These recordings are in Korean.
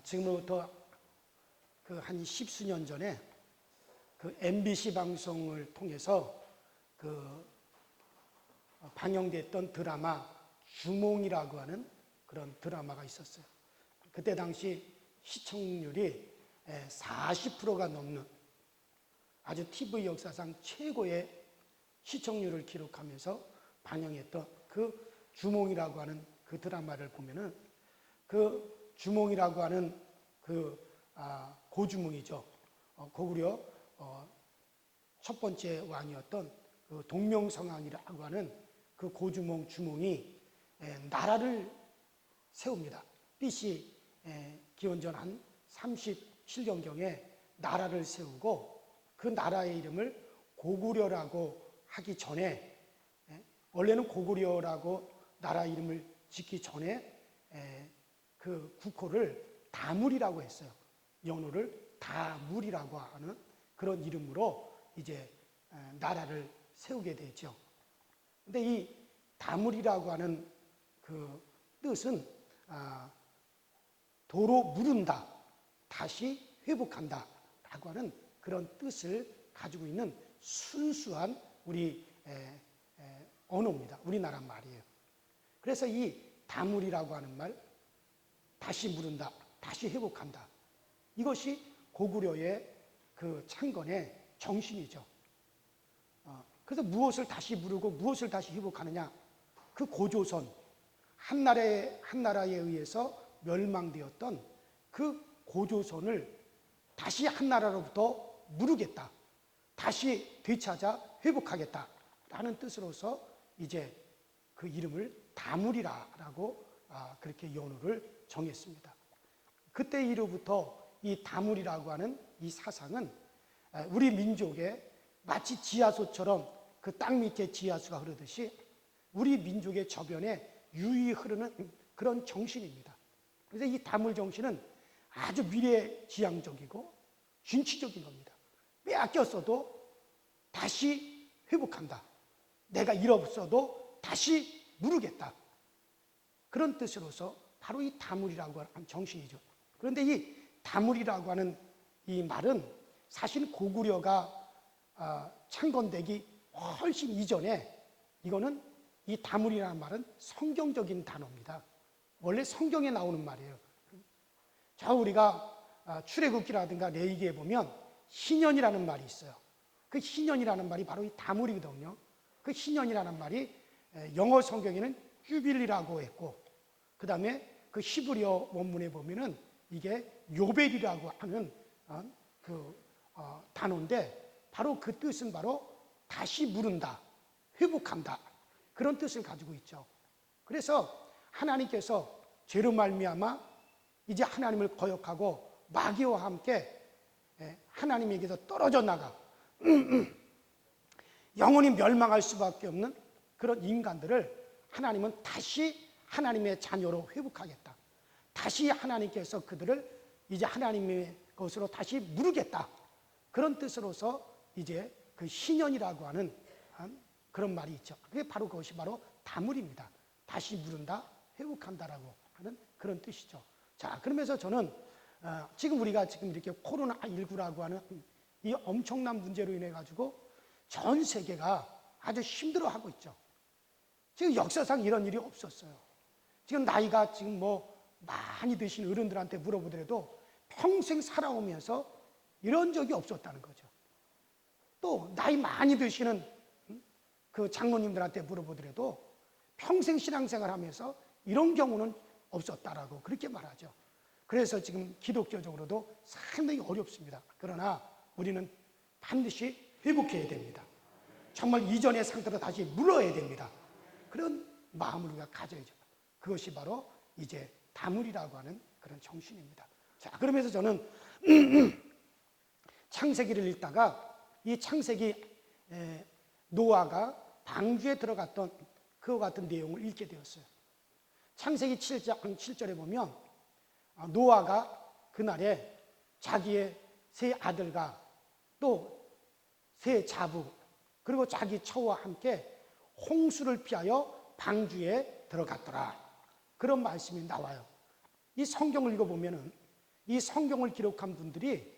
지금부터 그 한 십수년 전에 그 MBC 방송을 통해서 그 방영됐던 드라마 주몽이라고 하는 그런 드라마가 있었어요. 그때 당시 시청률이 40%가 넘는 아주 TV 역사상 최고의 시청률을 기록하면서 방영했던 그 주몽이라고 하는 그 드라마를 보면은 그 주몽이라고 하는 그 고주몽이죠. 고구려 첫 번째 왕이었던 그 동명성왕이라고 하는 그 고주몽 주몽이 나라를 세웁니다. BC 기원전 한 37년경에 나라를 세우고 그 나라의 이름을 고구려라고 하기 전에 원래는 고구려라고 나라 이름을 짓기 전에 그 국호를 다물이라고 했어요. 연호를 다물이라고 하는 그런 이름으로 이제 나라를 세우게 되죠. 근데 이 다물이라고 하는 그 뜻은 도로 무른다, 다시 회복한다 라고 하는 그런 뜻을 가지고 있는 순수한 우리 언어입니다. 우리나라 말이에요. 그래서 이 다물이라고 하는 말, 다시 무른다, 다시 회복한다. 이것이 고구려의 그 창건의 정신이죠. 그래서 무엇을 다시 무르고 무엇을 다시 회복하느냐? 그 고조선, 한 나라에 의해서 멸망되었던 그 고조선을 다시 한 나라로부터 무르겠다. 다시 되찾아 회복하겠다라는 뜻으로서 이제 그 이름을 다물이라고 그렇게 연호를 정했습니다. 그때 이후부터 이 다물이라고 하는 이 사상은 우리 민족의 마치 지하수처럼 그 땅 밑에 지하수가 흐르듯이 우리 민족의 저변에 유유히 흐르는 그런 정신입니다. 그래서 이 다물 정신은 아주 미래지향적이고 진취적인 겁니다. 빼앗겼어도 다시 회복한다. 내가 잃었어도 다시 무르겠다. 그런 뜻으로서 바로 이 다물이라고 하는 정신이죠. 그런데 이 다물이라고 하는 이 말은 사실 고구려가 창건되기 훨씬 이전에 이거는 이 다물이라는 말은 성경적인 단어입니다. 원래 성경에 나오는 말이에요. 자, 우리가 출애굽기라든가 레위기에 보면 희년이라는 말이 있어요. 그 희년이라는 말이 바로 이 다물이거든요. 그 희년이라는 말이 영어 성경에는 주빌리라고 했고, 그 다음에 그 히브리어 원문에 보면은 이게 요벨이라고 하는 단어인데, 바로 그 뜻은 바로 다시 무른다, 회복한다, 그런 뜻을 가지고 있죠. 그래서 하나님께서 죄로 말미암아 이제 하나님을 거역하고 마귀와 함께 하나님에게서 떨어져 나가 영원히 멸망할 수밖에 없는 그런 인간들을 하나님은 다시 하나님의 자녀로 회복하겠다. 다시 하나님께서 그들을 이제 하나님의 것으로 다시 무르겠다. 그런 뜻으로서 이제 그 희년이라고 하는 그런 말이 있죠. 그게 바로 그것이 바로 다물입니다. 다시 무른다, 회복한다라고 하는 그런 뜻이죠. 자, 그러면서 저는 지금 우리가 지금 이렇게 코로나19라고 하는 이 엄청난 문제로 인해 가지고 전 세계가 아주 힘들어하고 있죠. 지금 역사상 이런 일이 없었어요. 지금 나이가 지금 뭐 많이 드신 어른들한테 물어보더라도 평생 살아오면서 이런 적이 없었다는 거죠. 또 나이 많이 드시는 그 장로님들한테 물어보더라도 평생 신앙생활 하면서 이런 경우는 없었다라고 그렇게 말하죠. 그래서 지금 기독교적으로도 상당히 어렵습니다. 그러나 우리는 반드시 회복해야 됩니다. 정말 이전의 상태로 다시 물어야 됩니다. 그런 마음을 우리가 가져야죠. 그것이 바로 이제 다물이라고 하는 그런 정신입니다. 자, 그러면서 저는 창세기를 읽다가 이 창세기 노아가 방주에 들어갔던 그와 같은 내용을 읽게 되었어요. 창세기 7장 7절에 보면 노아가 그날에 자기의 세 아들과 또 세 자부 그리고 자기 처와 함께 홍수를 피하여 방주에 들어갔더라. 그런 말씀이 나와요. 이 성경을 읽어보면은 이 성경을 기록한 분들이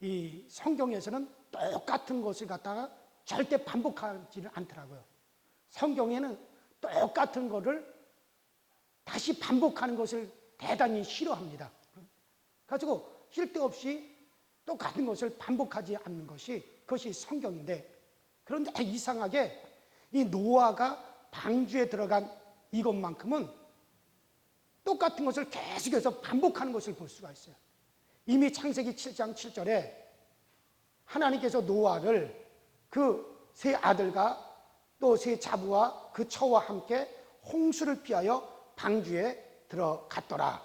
이 성경에서는 똑같은 것을 갖다가 절대 반복하지는 않더라고요. 성경에는 똑같은 것을 다시 반복하는 것을 대단히 싫어합니다. 가지고 쓸데없이 똑같은 것을 반복하지 않는 그것이 성경인데, 그런데 이상하게 이 노아가 방주에 들어간 이것만큼은 똑같은 것을 계속해서 반복하는 것을 볼 수가 있어요. 이미 창세기 7장 7절에 하나님께서 노아를 그 세 아들과 또 세 자부와 그 처와 함께 홍수를 피하여 방주에 들어갔더라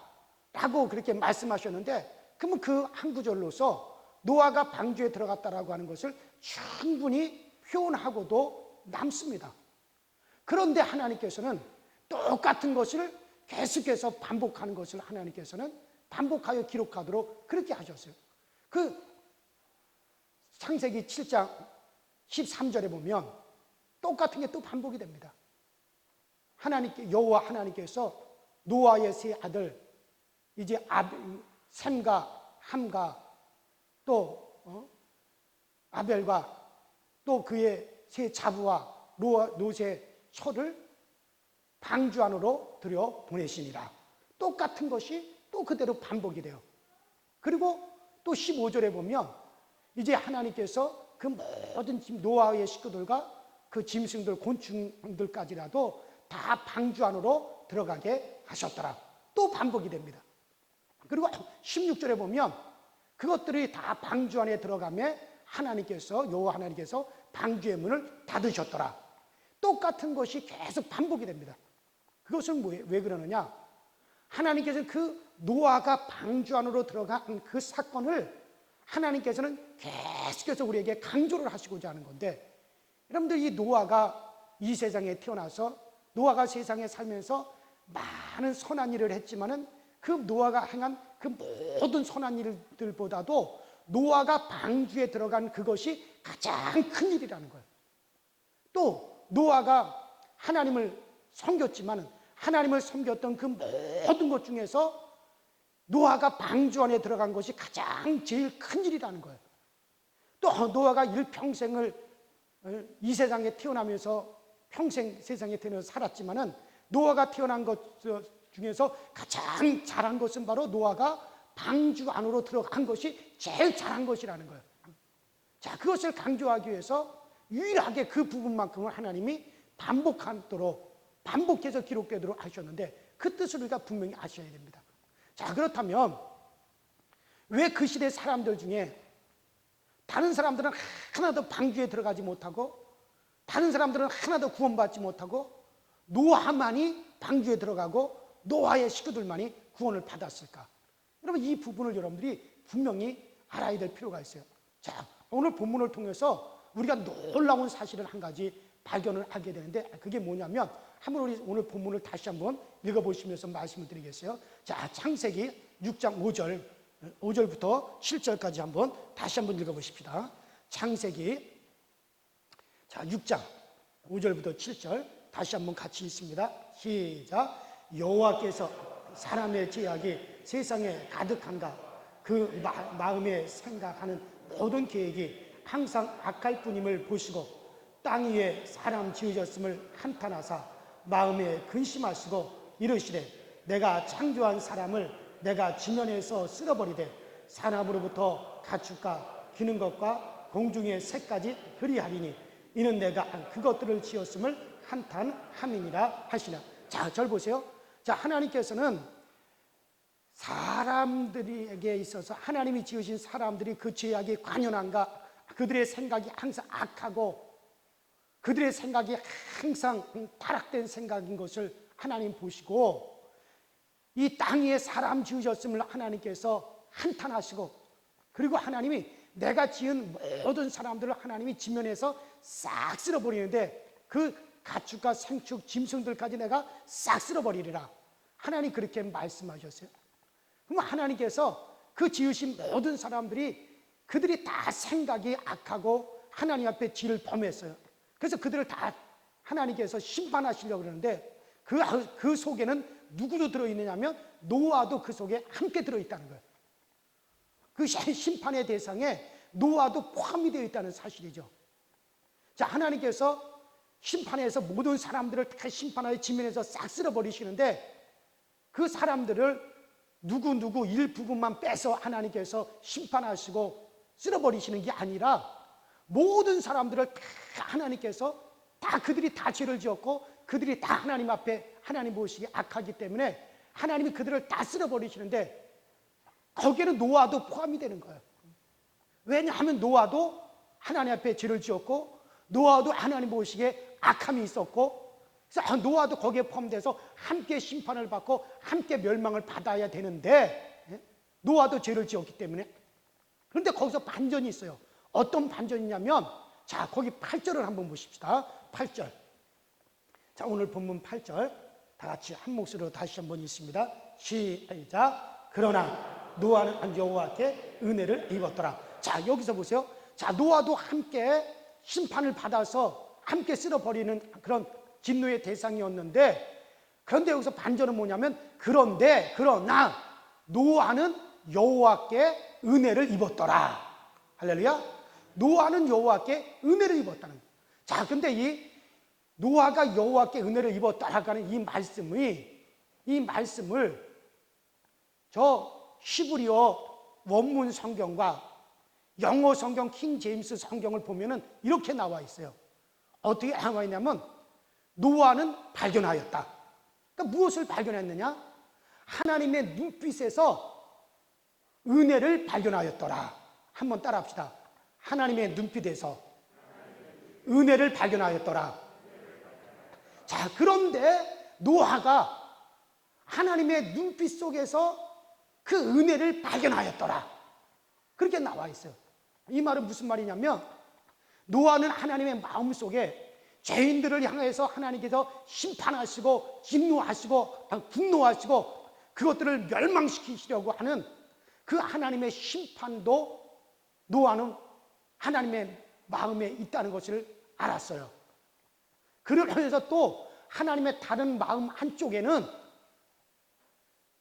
라고 그렇게 말씀하셨는데, 그러면 그 한 구절로서 노아가 방주에 들어갔다라고 하는 것을 충분히 표현하고도 남습니다. 그런데 하나님께서는 똑같은 것을 계속해서 반복하는 것을 하나님께서는 반복하여 기록하도록 그렇게 하셨어요. 그 창세기 7장 13절에 보면 똑같은 게 또 반복이 됩니다. 여호와 하나님께서 노아의 세 아들, 이제 셈과 함과 또 아벨과 또 그의 세 자부와 롯의 처를 방주 안으로 들여 보내시니라. 똑같은 것이 또 그대로 반복이 돼요. 그리고 또 15절에 보면 이제 하나님께서 그 모든 노아의 식구들과 그 짐승들, 곤충들까지라도 다 방주 안으로 들어가게 하셨더라. 또 반복이 됩니다. 그리고 16절에 보면 그것들이 다 방주 안에 들어가며 여호와 하나님께서 방주의 문을 닫으셨더라. 똑같은 것이 계속 반복이 됩니다. 그것은 왜 그러느냐? 하나님께서는 그 노아가 방주 안으로 들어간 그 사건을 하나님께서는 계속해서 우리에게 강조를 하시고자 하는 건데, 여러분들 이 노아가 이 세상에 태어나서 노아가 세상에 살면서 많은 선한 일을 했지만은 그 노아가 행한 그 모든 선한 일들보다도 노아가 방주에 들어간 그것이 가장 큰 일이라는 거예요. 또 노아가 하나님을 섬겼지만은 하나님을 섬겼던 그 모든 것 중에서 노아가 방주 안에 들어간 것이 가장 제일 큰 일이라는 거예요. 또 노아가 일평생을 이 세상에 태어나면서 평생 세상에 태어나서 살았지만은 노아가 태어난 것 중에서 가장 잘한 것은 바로 노아가 방주 안으로 들어간 것이 제일 잘한 것이라는 거예요. 자, 그것을 강조하기 위해서 유일하게 그 부분만큼은 하나님이 반복해서 기록되도록 하셨는데, 그 뜻을 우리가 분명히 아셔야 됩니다. 자, 그렇다면 왜 그 시대 사람들 중에 다른 사람들은 하나도 방주에 들어가지 못하고 다른 사람들은 하나도 구원받지 못하고 노아만이 방주에 들어가고 노아의 식구들만이 구원을 받았을까? 여러분, 이 부분을 여러분들이 분명히 알아야 될 필요가 있어요. 자, 오늘 본문을 통해서 우리가 놀라운 사실을 한 가지 발견을 하게 되는데, 그게 뭐냐면 한번 우리 오늘 본문을 다시 한번 읽어보시면서 말씀을 드리겠어요. 자, 창세기 6장 5절부터 7절까지 다시 한번 읽어보십시다. 창세기 6장 5절부터 7절 다시 한번 같이 읽습니다. 시작. 여호와께서 사람의 죄악이 세상에 가득한가? 그 마음에 생각하는 모든 계획이 항상 악할 뿐임을 보시고 땅 위에 사람 지으셨음을 한탄하사 마음에 근심하시고 이르시되 내가 창조한 사람을 내가 지면에서 쓸어버리되 사람으로부터 가축과 기는 것과 공중의 새까지 그리하리니 이는 내가 그것들을 지었음을 한탄함이니라 하시나. 자, 절 보세요. 자, 하나님께서는 사람들에게 있어서 하나님이 지으신 사람들이 그 죄악이 관연한가, 그들의 생각이 항상 악하고 그들의 생각이 항상 타락된 생각인 것을 하나님 보시고 이 땅 위에 사람 지으셨음을 하나님께서 한탄하시고, 그리고 하나님이 내가 지은 모든 사람들을 하나님이 지면에서 싹 쓸어버리는데 그 가축과 생축 짐승들까지 내가 싹 쓸어버리리라. 하나님 그렇게 말씀하셨어요. 그럼 하나님께서 그 지으신 모든 사람들이 그들이 다 생각이 악하고 하나님 앞에 죄를 범했어요. 그래서 그들을 다 하나님께서 심판하시려고 그러는데 그 속에는 누구도 들어있느냐면 노아도 그 속에 함께 들어있다는 거예요. 그 심판의 대상에 노아도 포함이 되어 있다는 사실이죠. 자, 하나님께서 심판에서 모든 사람들을 다 심판하여 지면에서 싹 쓸어버리시는데 그 사람들을 누구 일부분만 빼서 하나님께서 심판하시고 쓸어버리시는 게 아니라 모든 사람들을 다 하나님께서 다 그들이 다 죄를 지었고 그들이 다 하나님 앞에 하나님 보시기에 악하기 때문에 하나님이 그들을 다 쓸어버리시는데 거기에는 노아도 포함이 되는 거예요. 왜냐하면 노아도 하나님 앞에 죄를 지었고 노아도 하나님 보시기에 악함이 있었고 그래서 노아도 거기에 포함돼서 함께 심판을 받고 함께 멸망을 받아야 되는데 노아도 죄를 지었기 때문에. 그런데 거기서 반전이 있어요. 어떤 반전이냐면 자, 거기 8절을 한번 보십시다. 8절. 자, 오늘 본문 8절 다 같이 한 목소리로 다시 한번 읽습니다. 시작. 그러나 노아는 여호와께 은혜를 입었더라. 자, 여기서 보세요. 자, 노아도 함께 심판을 받아서 함께 쓸어버리는 그런 진노의 대상이었는데 그런데 여기서 반전은 뭐냐면 그러나 노아는 여호와께 은혜를 입었더라. 할렐루야. 노아는 여호와께 은혜를 입었다는 거예요. 자, 근데 이 노아가 여호와께 은혜를 입었다라고 하는 이 말씀을 저 히브리어 원문 성경과 영어 성경 킹 제임스 성경을 보면은 이렇게 나와 있어요. 어떻게 나와 있냐면 노아는 발견하였다. 그러니까 무엇을 발견했느냐? 하나님의 눈빛에서 은혜를 발견하였더라. 한번 따라합시다. 하나님의 눈빛에서 은혜를 발견하였더라. 자, 그런데 노아가 하나님의 눈빛 속에서 그 은혜를 발견하였더라. 그렇게 나와 있어요. 이 말은 무슨 말이냐면 노아는 하나님의 마음속에 죄인들을 향해서 하나님께서 심판하시고 진노하시고 분노하시고 그것들을 멸망시키시려고 하는 그 하나님의 심판도 노아는 하나님의 마음에 있다는 것을 알았어요. 그러면서 또 하나님의 다른 마음 한쪽에는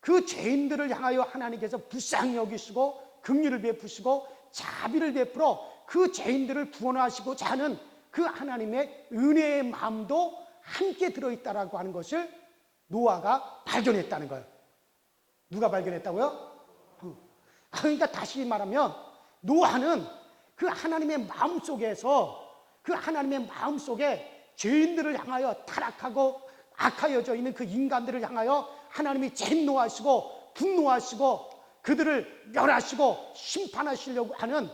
그 죄인들을 향하여 하나님께서 불쌍히 여기시고 긍휼을 베푸시고 자비를 베풀어 그 죄인들을 구원하시고자 하는 그 하나님의 은혜의 마음도 함께 들어있다라고 하는 것을 노아가 발견했다는 거예요. 누가 발견했다고요? 그러니까 다시 말하면 노아는 그 하나님의 마음 속에서 그 하나님의 마음 속에 죄인들을 향하여 타락하고 악하여져 있는 그 인간들을 향하여 하나님이 진노하시고 분노하시고 그들을 멸하시고 심판하시려고 하는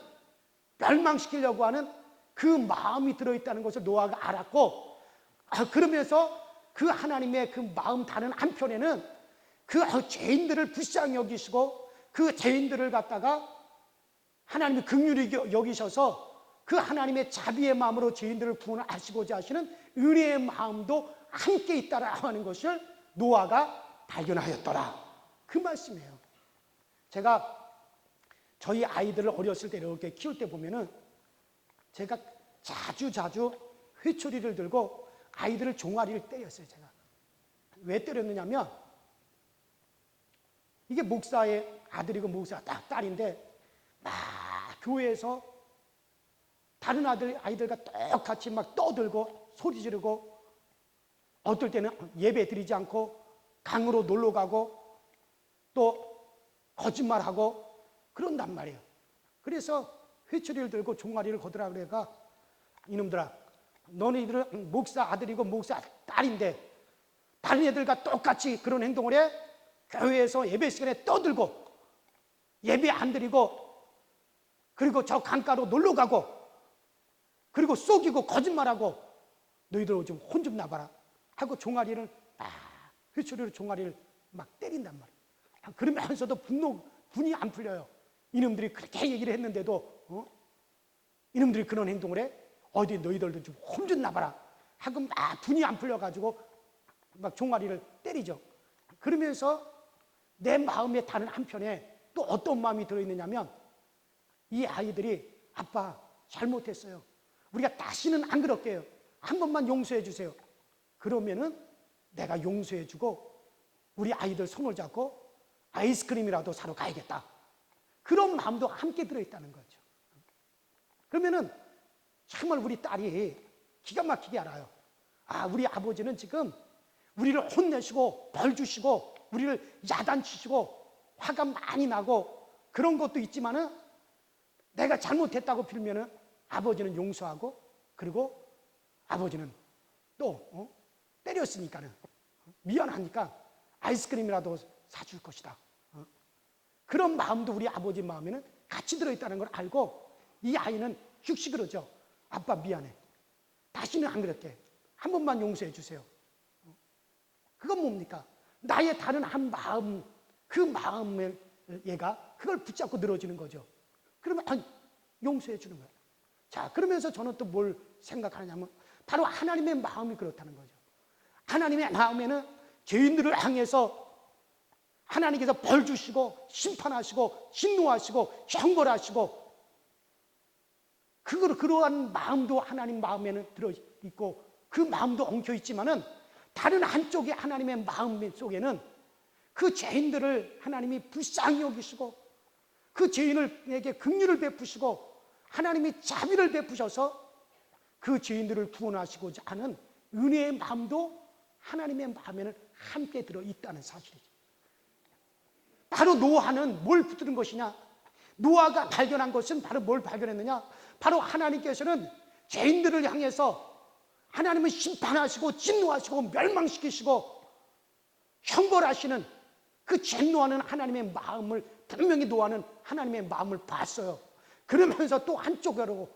멸망시키려고 하는 그 마음이 들어있다는 것을 노아가 알았고 그러면서 그 하나님의 그 마음 다른 한편에는 그 죄인들을 불쌍히 여기시고 그 죄인들을 갖다가 하나님이 긍휼히 여기셔서 그 하나님의 자비의 마음으로 죄인들을 구원하시고자 하시는 은혜의 마음도 함께 있다라고 하는 것을 노아가 발견하였더라. 그 말씀이에요. 제가 저희 아이들을 어렸을 때 이렇게 키울 때 보면은 제가 자주 회초리를 들고 아이들을 종아리를 때렸어요. 제가 왜 때렸느냐면 이게 목사의 아들이고 목사 딸인데 막 교회에서 다른 아이들과 똑같이 막 떠들고 소리 지르고 어떨 때는 예배 드리지 않고 강으로 놀러 가고 또 거짓말하고 그런단 말이에요. 그래서 회초리를 들고 종아리를 거두라 그래가 이놈들아 너희들은 목사 아들이고 목사 딸인데 다른 애들과 똑같이 그런 행동을 해? 교회에서 예배 시간에 떠들고 예배 안 드리고 그리고 저 강가로 놀러 가고 그리고 속이고 거짓말하고 너희들 좀 혼 좀 나봐라 하고 종아리를 회초리로 종아리를 막 때린단 말이에요. 그러면서도 분이 안 풀려요. 이놈들이 그렇게 얘기를 했는데도 이놈들이 그런 행동을 해? 어디 너희들도 좀 혼 좀 나봐라 하고 막 분이 안 풀려가지고 막 종아리를 때리죠. 그러면서 내 마음의 다른 한편에 또 어떤 마음이 들어있느냐면 이 아이들이 아빠 잘못했어요. 우리가 다시는 안 그럴게 해요. 한 번만 용서해 주세요. 그러면은 내가 용서해 주고 우리 아이들 손을 잡고 아이스크림이라도 사러 가야겠다. 그런 마음도 함께 들어있다는 거죠. 그러면은 정말 우리 딸이 기가 막히게 알아요. 아, 우리 아버지는 지금 우리를 혼내시고 벌 주시고 우리를 야단치시고 화가 많이 나고 그런 것도 있지만은 내가 잘못했다고 빌면은 아버지는 용서하고, 그리고 아버지는 또 때렸으니까는 미안하니까 아이스크림이라도 사줄 것이다. 그런 마음도 우리 아버지 마음에는 같이 들어있다는 걸 알고 이 아이는 즉시 그러죠. 아빠 미안해. 다시는 안 그럴게. 한 번만 용서해 주세요. 그건 뭡니까? 나의 다른 한 마음, 그 마음을 얘가 그걸 붙잡고 늘어지는 거죠. 그러면 용서해 주는 거예요. 자, 그러면서 저는 또 뭘 생각하냐면 바로 하나님의 마음이 그렇다는 거죠. 하나님의 마음에는 죄인들을 향해서 하나님께서 벌 주시고 심판하시고 진노하시고 형벌하시고 그러한 마음도 하나님 마음에는 들어있고 그 마음도 엉켜있지만은 다른 한쪽의 하나님의 마음 속에는 그 죄인들을 하나님이 불쌍히 여기시고 그 죄인에게 긍휼을 베푸시고 하나님이 자비를 베푸셔서 그 죄인들을 구원하시고자 하는 은혜의 마음도 하나님의 마음에는 함께 들어있다는 사실이죠. 바로 노아는 뭘 붙드는 것이냐? 노아가 발견한 것은 바로 뭘 발견했느냐? 바로 하나님께서는 죄인들을 향해서 하나님은 심판하시고 진노하시고 멸망시키시고 형벌하시는 그 진노하는 하나님의 마음을 분명히 노아는 하나님의 마음을 봤어요. 그러면서 또 한쪽으로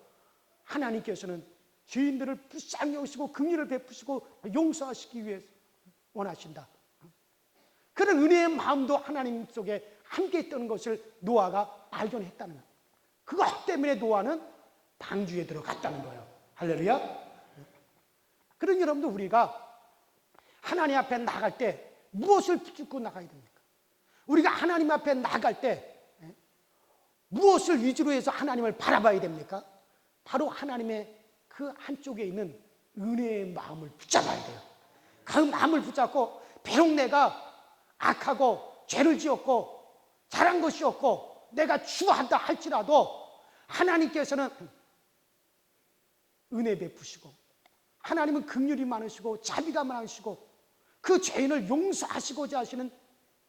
하나님께서는 죄인들을 불쌍히 여기시고 긍휼을 베푸시고 용서하시기 위해 원하신다. 그런 은혜의 마음도 하나님 속에 함께 있다는 것을 노아가 발견했다는 거예요. 그것 때문에 노아는 방주에 들어갔다는 거예요. 할렐루야. 그런 여러분들, 우리가 하나님 앞에 나갈 때 무엇을 붙잡고 나가야 됩니까? 우리가 하나님 앞에 나갈 때 무엇을 위주로 해서 하나님을 바라봐야 됩니까? 바로 하나님의 그 한쪽에 있는 은혜의 마음을 붙잡아야 돼요. 그 마음을 붙잡고 비록 내가 악하고 죄를 지었고 잘한 것이 없고 내가 추하다 할지라도 하나님께서는 은혜 베푸시고 하나님은 긍휼이 많으시고 자비가 많으시고 그 죄인을 용서하시고자 하시는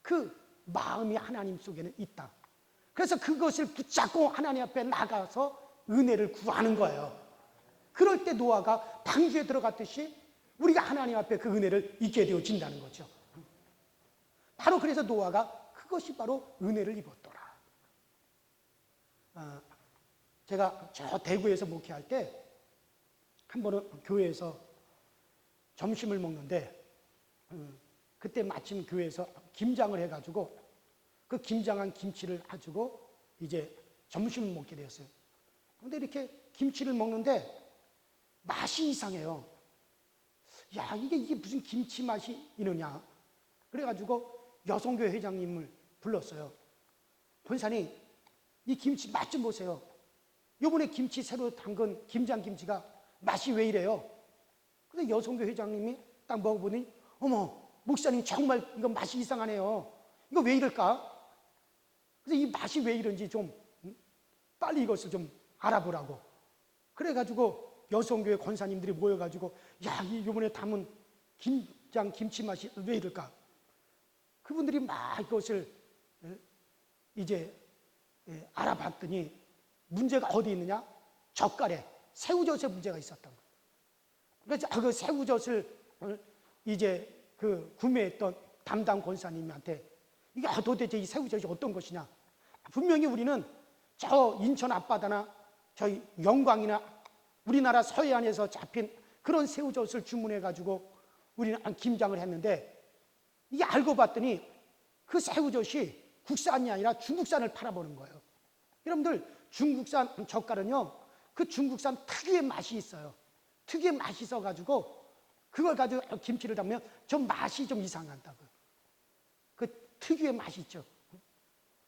그 마음이 하나님 속에는 있다. 그래서 그것을 붙잡고 하나님 앞에 나가서 은혜를 구하는 거예요. 그럴 때 노아가 방주에 들어갔듯이 우리가 하나님 앞에 그 은혜를 잊게 되어진다는 거죠. 바로 그래서 노아가 그것이 바로 은혜를 입었더라. 제가 저 대구에서 목회할 때 한 번은 교회에서 점심을 먹는데 그때 마침 교회에서 김장을 해가지고 그 김장한 김치를 가지고 이제 점심을 먹게 되었어요. 그런데 이렇게 김치를 먹는데 맛이 이상해요. 야, 이게 무슨 김치 맛이 이러냐. 그래가지고 여성교회 회장님을 불렀어요. 권사님, 이 김치 맛 좀 보세요. 요번에 김치 새로 담근 김장김치가 맛이 왜 이래요? 근데 여성교회 회장님이 딱 먹어보니, 어머, 목사님 정말 이거 맛이 이상하네요. 이거 왜 이럴까? 그래서 이 맛이 왜 이런지 좀 빨리 이것을 좀 알아보라고. 그래가지고 여성교회 권사님들이 모여가지고, 야, 이번에 담은 김장 김치 맛이 왜 이럴까? 그분들이 막 이것을 이제 알아봤더니 문제가 어디 있느냐? 젓갈에 새우젓에 문제가 있었던 거예요. 그래서 그 새우젓을 이제 그 구매했던 담당 권사님한테 이게 도대체 이 새우젓이 어떤 것이냐? 분명히 우리는 저 인천 앞바다나 저희 영광이나 우리나라 서해안에서 잡힌 그런 새우젓을 주문해가지고 우리는 김장을 했는데 이게 알고 봤더니 그 새우젓이 국산이 아니라 중국산을 팔아보는 거예요. 여러분들, 중국산 젓갈은요, 그 중국산 특유의 맛이 있어요. 특유의 맛이 있어가지고 그걸 가지고 김치를 담으면 좀 맛이 좀 이상하다고요. 그 특유의 맛이 있죠.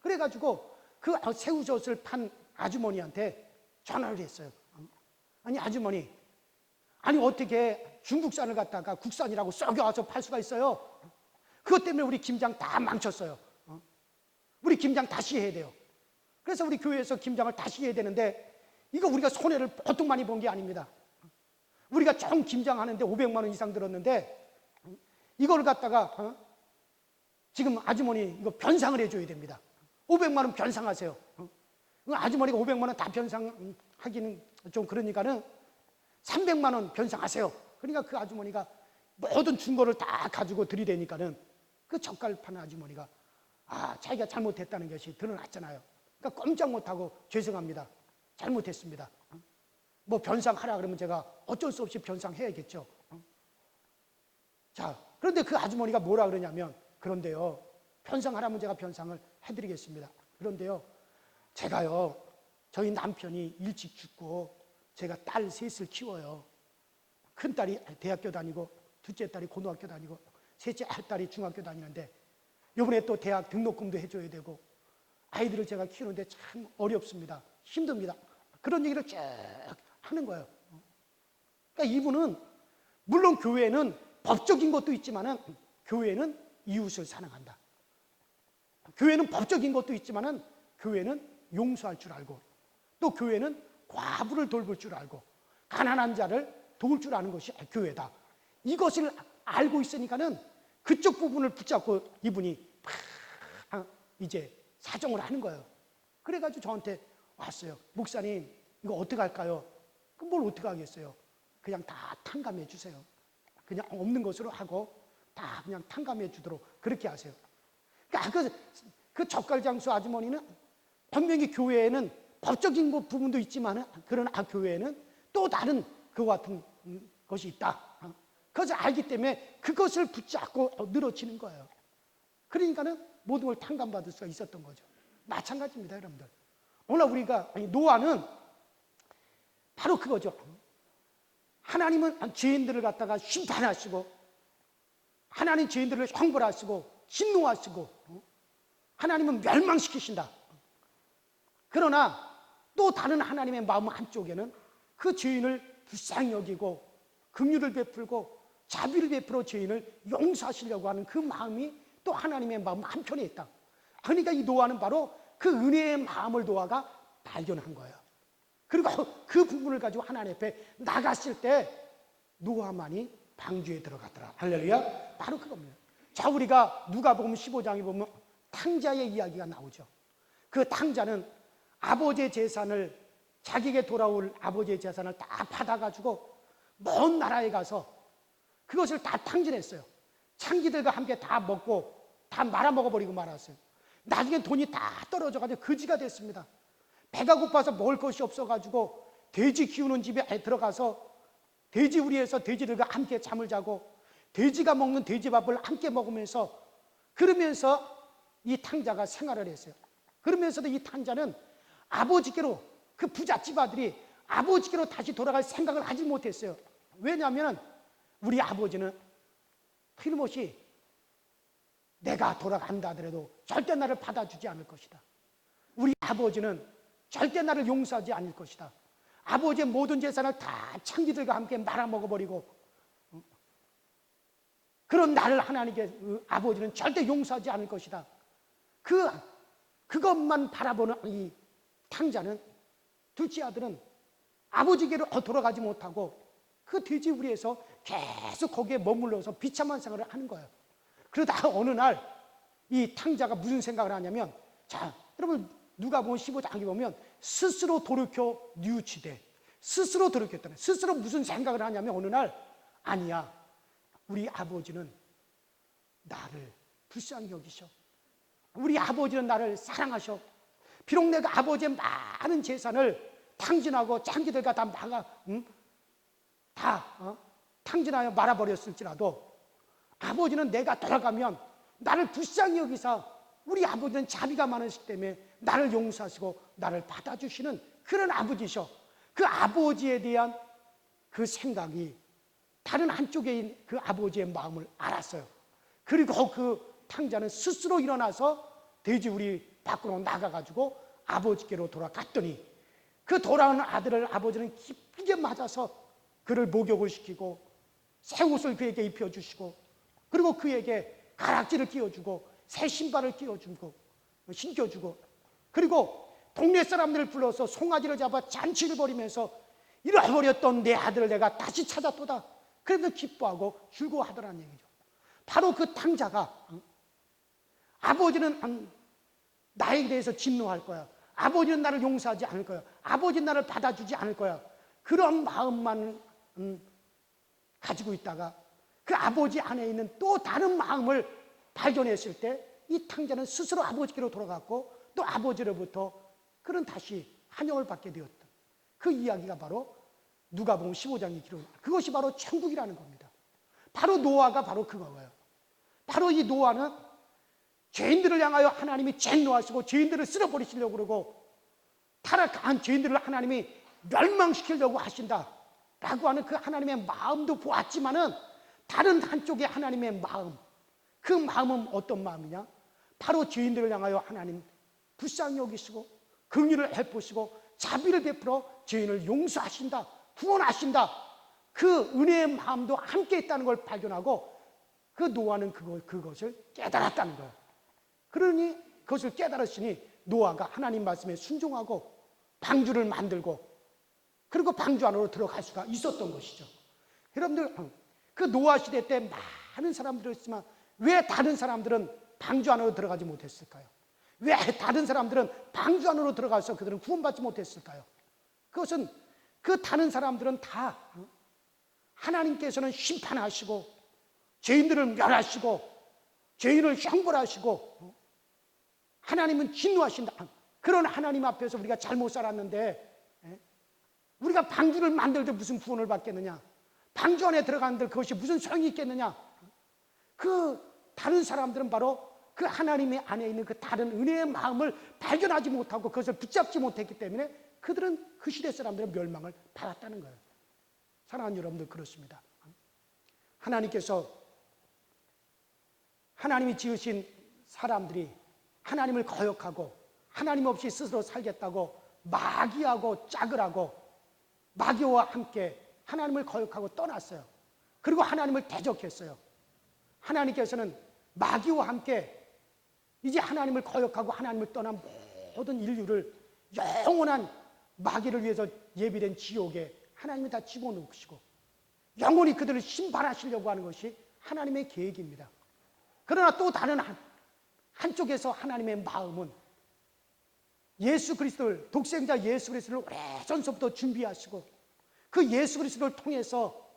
그래가지고 그 새우젓을 판 아주머니한테 전화를 했어요. 아니, 아주머니, 아니 어떻게 중국산을 갖다가 국산이라고 썩여와서 팔 수가 있어요? 그것 때문에 우리 김장 다 망쳤어요. 우리 김장 다시 해야 돼요. 그래서 우리 교회에서 김장을 다시 해야 되는데 이거 우리가 손해를 보통 많이 본 게 아닙니다. 우리가 좀 김장하는데 500만 원 이상 들었는데 이걸 갖다가 지금 아주머니 이거 변상을 해줘야 됩니다. 500만 원 변상하세요. 아주머니가 500만 원 다 변상하기는 좀 그러니까는 300만 원 변상하세요. 그러니까 그 아주머니가 모든 중고를 다 가지고 들이대니까는 그 젓갈 파는 아주머니가 자기가 잘못했다는 것이 드러났잖아요. 그러니까 꼼짝 못하고 죄송합니다. 잘못했습니다. 뭐 변상하라 그러면 제가 어쩔 수 없이 변상해야겠죠. 자, 그런데 그 아주머니가 뭐라 그러냐면 그런데요. 변상하라면 제가 변상을 해드리겠습니다. 그런데요. 제가요. 저희 남편이 일찍 죽고 제가 딸 셋을 키워요. 큰딸이 대학교 다니고 둘째 딸이 고등학교 다니고 셋째 딸이 중학교 다니는데 이번에 또 대학 등록금도 해줘야 되고 아이들을 제가 키우는데 참 어렵습니다. 힘듭니다. 그런 얘기를 쭉 하는 거예요. 그러니까 이분은 물론 교회는 법적인 것도 있지만은 교회는 이웃을 사랑한다. 교회는 법적인 것도 있지만은 교회는 용서할 줄 알고 또 교회는 과부를 돌볼 줄 알고 가난한 자를 도울 줄 아는 것이 교회다. 이것을 알고 있으니까는 그쪽 부분을 붙잡고 이분이 이제 사정을 하는 거예요. 그래가지고 저한테 왔어요. 목사님 이거 어떻게 할까요? 그럼 뭘 어떻게 하겠어요? 그냥 다 탕감해 주세요. 그냥 없는 것으로 하고 다 그냥 탕감해 주도록 그렇게 하세요. 그러니까 그 젓갈장수 아주머니는 분명히 교회에는 법적인 부분도 있지만 그러나 교회에는 또 다른 그와 같은 것이 있다. 그것을 알기 때문에 그것을 붙잡고 늘어지는 거예요. 그러니까는 모든 걸 탕감받을 수가 있었던 거죠. 마찬가지입니다, 여러분들. 오늘 우리가 노아는 바로 그거죠. 하나님은 죄인들을 갖다가 심판하시고 하나님 죄인들을 형벌하시고 진노하시고 하나님은 멸망시키신다. 그러나 또 다른 하나님의 마음 한쪽에는 그 죄인을 불쌍히 여기고 긍휼을 베풀고 자비를 베풀어 죄인을 용서하시려고 하는 그 마음이 또 하나님의 마음 한편에 있다. 그러니까 이 노아는 바로 그 은혜의 마음을 노아가 발견한 거예요. 그리고 그 부분을 가지고 하나님 앞에 나갔을 때 노아만이 방주에 들어갔더라. 할렐루야. 바로 그겁니다. 자, 우리가 누가복음 15장에 보면 탕자의 이야기가 나오죠. 그 탕자는 아버지의 재산을 자기에게 돌아올 아버지의 재산을 다 받아가지고 먼 나라에 가서 그것을 다 탕진했어요. 창기들과 함께 다 먹고 다 말아먹어버리고 말았어요. 나중에 돈이 다 떨어져가지고 거지가 됐습니다. 배가 고파서 먹을 것이 없어가지고 돼지 키우는 집에 들어가서 돼지 우리에서 돼지들과 함께 잠을 자고 돼지가 먹는 돼지밥을 함께 먹으면서 그러면서 이 탕자가 생활을 했어요. 그러면서도 이 탕자는 아버지께로 그 부잣집 아들이 아버지께로 다시 돌아갈 생각을 하지 못했어요. 왜냐하면 우리 아버지는 틀림없이 내가 돌아간다 하더라도 절대 나를 받아주지 않을 것이다. 우리 아버지는 절대 나를 용서하지 않을 것이다. 아버지의 모든 재산을 다 창기들과 함께 말아먹어버리고 그런 나를 하나님께 아버지는 절대 용서하지 않을 것이다. 그것만 바라보는 이 탕자는 둘째 아들은 아버지께로 돌아가지 못하고 그 돼지우리에서 계속 거기에 머물러서 비참한 생활을 하는 거예요. 그러다 어느 날 이 탕자가 무슨 생각을 하냐면 자, 여러분 누가복음 15장에 보면 스스로 돌이켜 뉘우치되 스스로 돌이켰다는 스스로 무슨 생각을 하냐면 어느 날 아니야. 우리 아버지는 나를 불쌍히 여기셔. 우리 아버지는 나를 사랑하셔. 비록 내가 아버지의 많은 재산을 탕진하고 창기들과 다 탕진하여 말아버렸을지라도 아버지는 내가 돌아가면 나를 불쌍히 여기사 우리 아버지는 자비가 많으시기 때문에 나를 용서하시고 나를 받아주시는 그런 아버지셔. 그 아버지에 대한 그 생각이 다른 한쪽에 있는 그 아버지의 마음을 알았어요. 그리고 그 탕자는 스스로 일어나서 돼지우리 밖으로 나가가지고 아버지께로 돌아갔더니 그 돌아오는 아들을 아버지는 기쁘게 맞아서 그를 목욕을 시키고 새 옷을 그에게 입혀주시고 그리고 그에게 가락지를 끼워주고 새 신발을 끼워주고 신겨주고 그리고 동네 사람들을 불러서 송아지를 잡아 잔치를 벌이면서 잃어버렸던 내 아들을 내가 다시 찾았도다. 그래서 기뻐하고 즐거워하더라는 얘기죠. 바로 그 탕자가 아버지는 나에 대해서 진노할 거야. 아버지는 나를 용서하지 않을 거야. 아버지는 나를 받아주지 않을 거야. 그런 마음만 가지고 있다가 그 아버지 안에 있는 또 다른 마음을 발견했을 때 이 탕자는 스스로 아버지께로 돌아갔고 또 아버지로부터 그런 다시 환영을 받게 되었다. 그 이야기가 바로 누가복음 15장의 기록. 그것이 바로 천국이라는 겁니다. 바로 노아가 바로 그거예요. 바로 이 노아는 죄인들을 향하여 하나님이 진노하시고 죄인들을 쓸어버리시려고 그러고 타락한 죄인들을 하나님이 멸망시키려고 하신다라고 하는 그 하나님의 마음도 보았지만은 다른 한쪽의 하나님의 마음, 그 마음은 어떤 마음이냐? 바로 죄인들을 향하여 하나님 불쌍히 여기시고 긍휼을 베푸시고 자비를 베풀어 죄인을 용서하신다, 구원하신다. 그 은혜의 마음도 함께 있다는 걸 발견하고 그 노아는 그것을 깨달았다는 거예요. 그러니 그것을 깨달았으니 노아가 하나님 말씀에 순종하고 방주를 만들고 그리고 방주 안으로 들어갈 수가 있었던 것이죠. 여러분들, 그 노아 시대 때 많은 사람들이 있지만 왜 다른 사람들은 방주 안으로 들어가지 못했을까요? 왜 다른 사람들은 방주 안으로 들어가서 그들은 구원받지 못했을까요? 그것은 그 다른 사람들은 다 하나님께서는 심판하시고 죄인들을 멸하시고 죄인을 형벌하시고 하나님은 진노하신다. 그런 하나님 앞에서 우리가 잘못 살았는데 우리가 방주를 만들 때 무슨 구원을 받겠느냐? 방주 안에 들어가는데 그것이 무슨 소용이 있겠느냐? 그 다른 사람들은 바로 그 하나님의 안에 있는 그 다른 은혜의 마음을 발견하지 못하고 그것을 붙잡지 못했기 때문에 그들은 그 시대 사람들은 멸망을 받았다는 거예요. 사랑하는 여러분들, 그렇습니다. 하나님께서 하나님이 지으신 사람들이 하나님을 거역하고 하나님 없이 스스로 살겠다고 마귀하고 짝을 하고 마귀와 함께 하나님을 거역하고 떠났어요. 그리고 하나님을 대적했어요. 하나님께서는 마귀와 함께 이제 하나님을 거역하고 하나님을 떠난 모든 인류를 영원한 마귀를 위해서 예비된 지옥에 하나님이 다 집어넣으시고 영원히 그들을 심판하시려고 하는 것이 하나님의 계획입니다. 그러나 또 다른 한쪽에서 하나님의 마음은 예수 그리스도를, 독생자 예수 그리스도를 오래전서부터 준비하시고 그 예수 그리스도를 통해서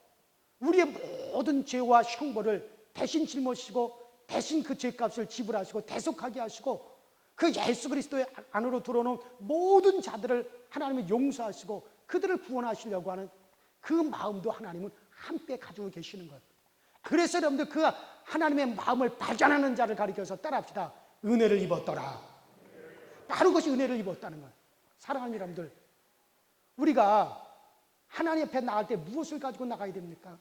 우리의 모든 죄와 형벌을 대신 짊어지시고 대신 그 죄값을 지불하시고 대속하게 하시고 그 예수 그리스도의 안으로 들어오는 모든 자들을 하나님은 용서하시고 그들을 구원하시려고 하는 그 마음도 하나님은 함께 가지고 계시는 거예요. 그래서 여러분들 그 하나님의 마음을 발견하는 자를 가리켜서 따라합시다. 은혜를 입었더라. 바로 그것이 은혜를 입었다는 거예요. 사랑하는 여러분들, 우리가 하나님 앞에 나갈 때 무엇을 가지고 나가야 됩니까?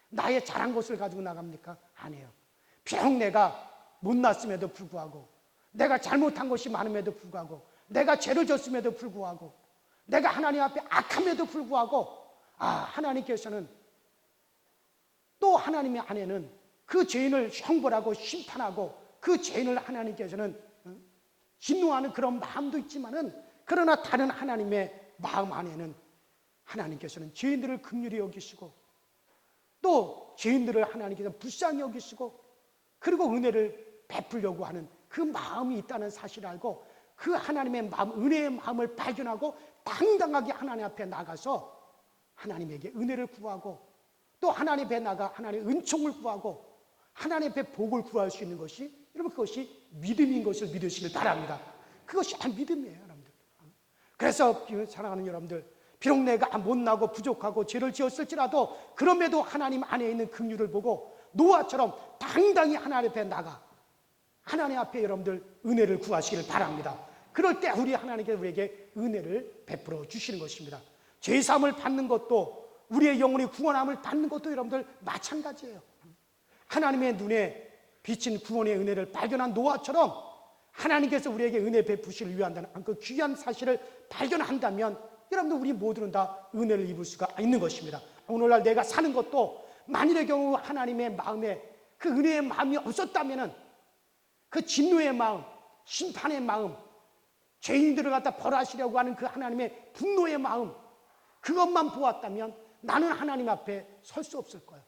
나의 잘한 것을 가지고 나갑니까? 아니에요. 비록 내가 못났음에도 불구하고 내가 잘못한 것이 많음에도 불구하고 내가 죄를 졌음에도 불구하고 내가 하나님 앞에 악함에도 불구하고 하나님께서는 또 하나님의 안에는 그 죄인을 형벌하고 심판하고 그 죄인을 하나님께서는 진노하는 그런 마음도 있지만은 그러나 다른 하나님의 마음 안에는 하나님께서는 죄인들을 긍휼히 여기시고 또 죄인들을 하나님께서 불쌍히 여기시고 그리고 은혜를 베풀려고 하는 그 마음이 있다는 사실을 알고 그 하나님의 마음, 은혜의 마음을 발견하고 당당하게 하나님 앞에 나가서 하나님에게 은혜를 구하고 또 하나님 앞에 나가 하나님의 은총을 구하고 하나님 앞에 복을 구할 수 있는 것이 여러분 그것이 믿음인 것을 믿으시길 바랍니다. 그것이 믿음이에요, 여러분들. 그래서 사랑하는 여러분들, 비록 내가 못나고 부족하고 죄를 지었을지라도 그럼에도 하나님 안에 있는 긍휼을 보고 노아처럼 당당히 하나님 앞에 나가 하나님 앞에 여러분들 은혜를 구하시기를 바랍니다. 그럴 때 우리 하나님께서 우리에게 은혜를 베풀어 주시는 것입니다. 죄사함을 받는 것도 우리의 영혼이 구원함을 받는 것도 여러분들 마찬가지예요. 하나님의 눈에 비친 구원의 은혜를 발견한 노아처럼 하나님께서 우리에게 은혜 베푸시를 위한다는 그 귀한 사실을 발견한다면 여러분들 우리 모두는 다 은혜를 입을 수가 있는 것입니다. 오늘날 내가 사는 것도 만일의 경우 하나님의 마음에 그 은혜의 마음이 없었다면 그 진노의 마음, 심판의 마음, 죄인들을 갖다 벌하시려고 하는 그 하나님의 분노의 마음, 그것만 보았다면 나는 하나님 앞에 설 수 없을 거예요.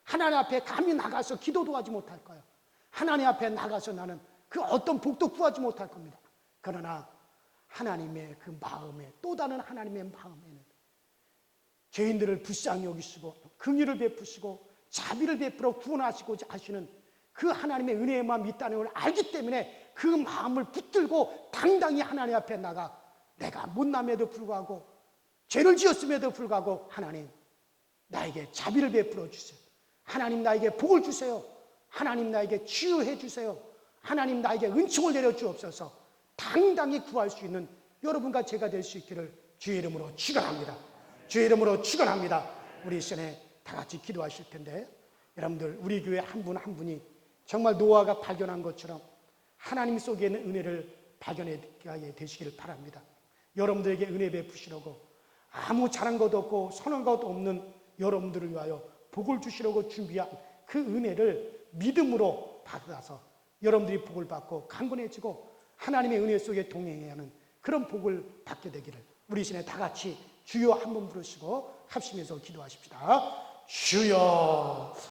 하나님 앞에 감히 나가서 기도도 하지 못할 거예요. 하나님 앞에 나가서 나는 그 어떤 복도 구하지 못할 겁니다. 그러나 하나님의 그 마음에, 또 다른 하나님의 마음에는 죄인들을 불쌍히 여기시고 긍휼을 베푸시고 자비를 베풀어 구원하시고자 하시는 그 하나님의 은혜의 마음이 있다는 걸 알기 때문에 그 마음을 붙들고 당당히 하나님 앞에 나가, 내가 못남에도 불구하고 죄를 지었음에도 불구하고 하나님 나에게 자비를 베풀어 주세요. 하나님 나에게 복을 주세요. 하나님 나에게 치유해 주세요. 하나님 나에게 은총을 내려 주옵소서. 당당히 구할 수 있는 여러분과 제가 될 수 있기를 주의 이름으로 축원합니다. 주의 이름으로 축원합니다. 우리 시간에 다 같이 기도하실 텐데, 여러분들 우리 교회 한 분 한 분이 정말 노아가 발견한 것처럼 하나님 속에 있는 은혜를 발견하게 되시기를 바랍니다. 여러분들에게 은혜 베푸시려고 아무 잘한 것도 없고 선한 것도 없는 여러분들을 위하여 복을 주시려고 준비한 그 은혜를 믿음으로 받아서 여러분들이 복을 받고 강건해지고 하나님의 은혜 속에 동행해야 하는 그런 복을 받게 되기를, 우리 시간에 다 같이 주여 한 번 부르시고 합심해서 기도하십시다. 주여